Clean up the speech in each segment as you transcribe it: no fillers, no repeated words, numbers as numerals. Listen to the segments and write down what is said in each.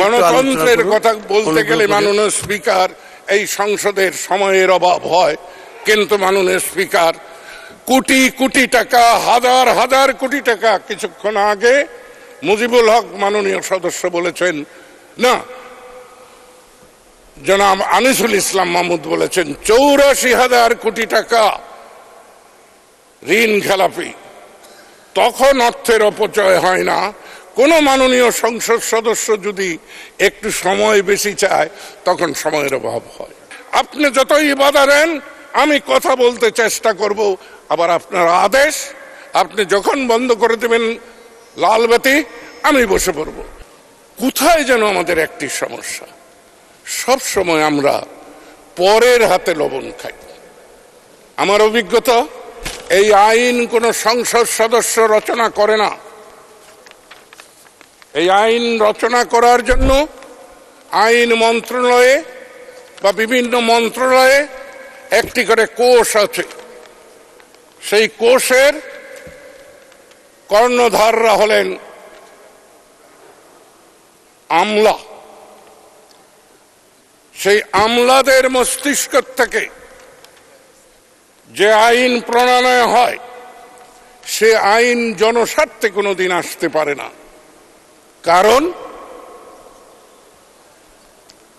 গণতন্ত্রের কথা বলতে গেলে মাননীয় স্পিকার এই সংসদের সময়ের অভাব হয়, কিন্তু মাননীয় স্পিকার কোটি কোটি টাকা, হাজার হাজার কোটি টাকা কিছুক্ষণ আগে মুজিবুল হক মাননীয় সদস্য বলেছেন না, জনাব আনিসুল ইসলাম মাহমুদ বলেছেন 84,000 কোটি টাকা ঋণ খেলাপি। তখন অর্থের অপচয় হয় না। কোন মাননীয় সংসদ সদস্য যদি একটু সময় বেশি চায় তখন সময়ের অভাব হয়। আপনি যতই বাধা দেন আমি কথা বলতে চেষ্টা করব, আবার আপনার আদেশ, আপনি যখন বন্ধ করে দেবেন লাল বাতি আমি বসে পড়ব। কোথায় যেন আমাদের একটি সমস্যা, সব সময় আমরা পরের হাতে লবণ খাই। আমার অভিজ্ঞতা, এই আইন কোন সংসদ সদস্য রচনা করে না। এই আইন রচনা করার জন্য আইন মন্ত্রণালয়ে বা বিভিন্ন মন্ত্রণালয়ে একটি করে কোষ আছে। সেই কোষের কর্ণধাররা হলেন আমলা। সেই আমলাদের মস্তিষ্ক থেকে যে আইন প্রণয়ন হয় সে আইন জনস্বার্থে কোনোদিন আসতে পারে না। কারণ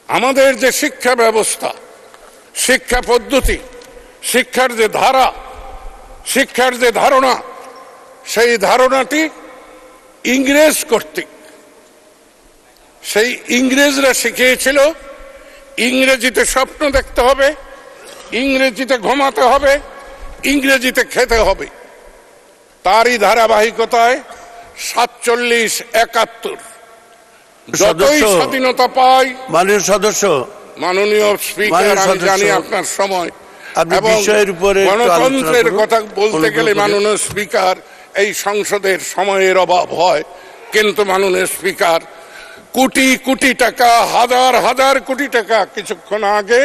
আমাদের যে শিক্ষা ব্যবস্থা, শিক্ষা পদ্ধতি, শিক্ষার যে ধারা, শিক্ষার যে ধারণা, সেই ধারণাটি ইংরেজ কর্তৃক। সেই ইংরেজরা শিখিয়েছিল ইংরেজিতে স্বপ্ন দেখতে হবে, ইংরেজিতে ঘুমাতে হবে, ইংরেজিতে খেতে হবে। তারই ধারাবাহিকতায় 47-71 যতই স্বাধীনতা পাই, মাননীয় সদস্য, মাননীয় স্পিকার, আমি জানি আপনার সময়, গণতন্ত্রের কথা বলতে গেলে মাননীয় স্পিকার এই সংসদের সময়ের অভাব হয়, কিন্তু মাননীয় স্পিকার কোটি কোটি টাকা, হাজার হাজার কোটি টাকা কিছুক্ষণ আগে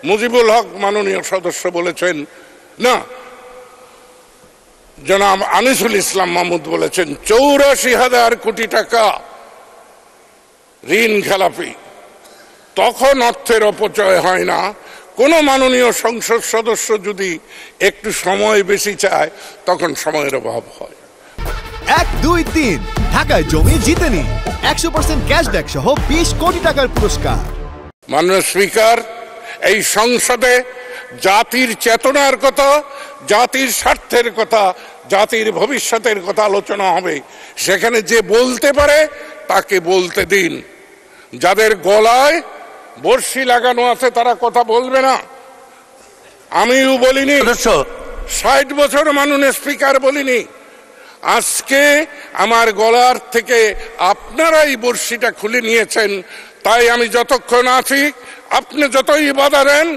মুজিবুল হক মাননীয় সদস্য বলেছেন না, জনাব আনিসুল ইসলাম মাহমুদ বলেছেন 84,000 কোটি টাকা ঋণ খেলাপি। তখন অর্থের অপচয় হয় না। কোন মাননীয় সংসদ সদস্য যদি একটু সময় বেশি চায় তখন সময়ের অভাব হয়। 1, 2, 3 ঢাকায় জমি জিতে নিন 100% ক্যাশব্যাক সহ 20 কোটি টাকার পুরস্কার। মাননীয় স্পিকার, এই সংসদে জাতির চেতনার কথা, জাতির স্বার্থের কথা, জাতির ভবিষ্যতের কথা আলোচনা হবে। সেখানে যে বলতে পারে তাকে বলতে দিন। যাদের গলায় বর্ষি লাগানো আছে তারা কথা বলবে না। আমিও বলিনি, 60 বছর মাননীয় স্পিকার বলিনি। আজকে আমার গলার থেকে আপনারাই বর্ষিটা খুলে নিয়েছেন। তাই আমি যতক্ষণ আছি, আপনি যতই বাধা দেন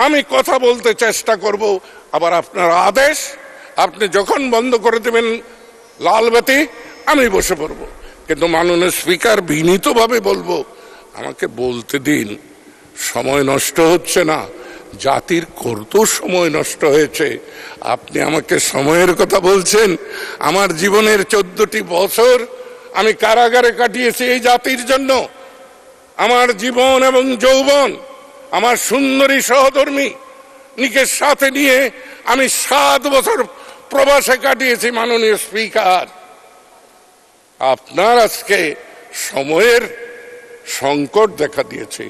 আমি কথা বলতে চেষ্টা করব, আবার আপনার আদেশ, আপনি যখন বন্ধ করে দেবেন লাল বাতি আমি বসে পড়ব। কিন্তু মাননীয় স্পিকার, বিনীতভাবে বলবো আমাকে বলতে দিন। সময় নষ্ট হচ্ছে না, জাতির কত সময় নষ্ট হয়েছে। আপনি আমাকে সময়ের কথা বলছেন। আমার জীবনের 14টি বছর আমি কারাগারে কাটিয়েছি এই জাতির জন্য। আমার জীবন এবং যৌবন আমার সুন্দরী সহধর্মী নিকের সাথে নিয়ে আমি 7 বছর প্রবাসে কাটিয়েছি। মাননীয় স্পিকার, আপনার আজকে সময়ের সংকট দেখা দিয়েছে,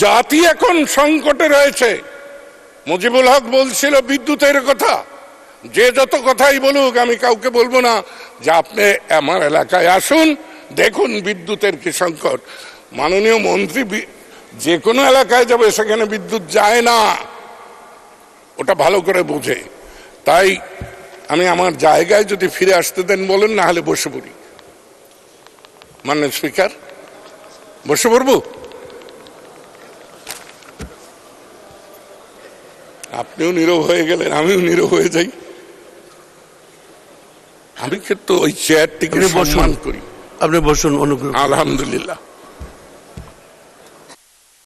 জাতি এখন সংকটে রয়েছে। মুজিবুল হক বলছিল বিদ্যুতের কথা, যে যত কথাই বলুক আমি কাউকে বলবো না যে আপনি আমার এলাকায় আসুন, দেখুন বিদ্যুতের কি সংকট। মাননীয় মন্ত্রী যে কোনো এলাকায় যাবে, সেখানে বিদ্যুৎ যায় না, ওটা ভালো করে বোঝে। তাই আমি আমার জায়গায় যদি ফিরে আসতে দেন বলেন, না হলে বসে পড়ি। মাননীয় স্পিকার, বসে পড়ব? আপনিও নীরব হয়ে গেলেন, আমিও নীরব হয়ে যাই। আমি কিন্তু ওই চেয়ারটিকে সম্মান করি। আপনি বসুন। আলহামদুলিল্লাহ।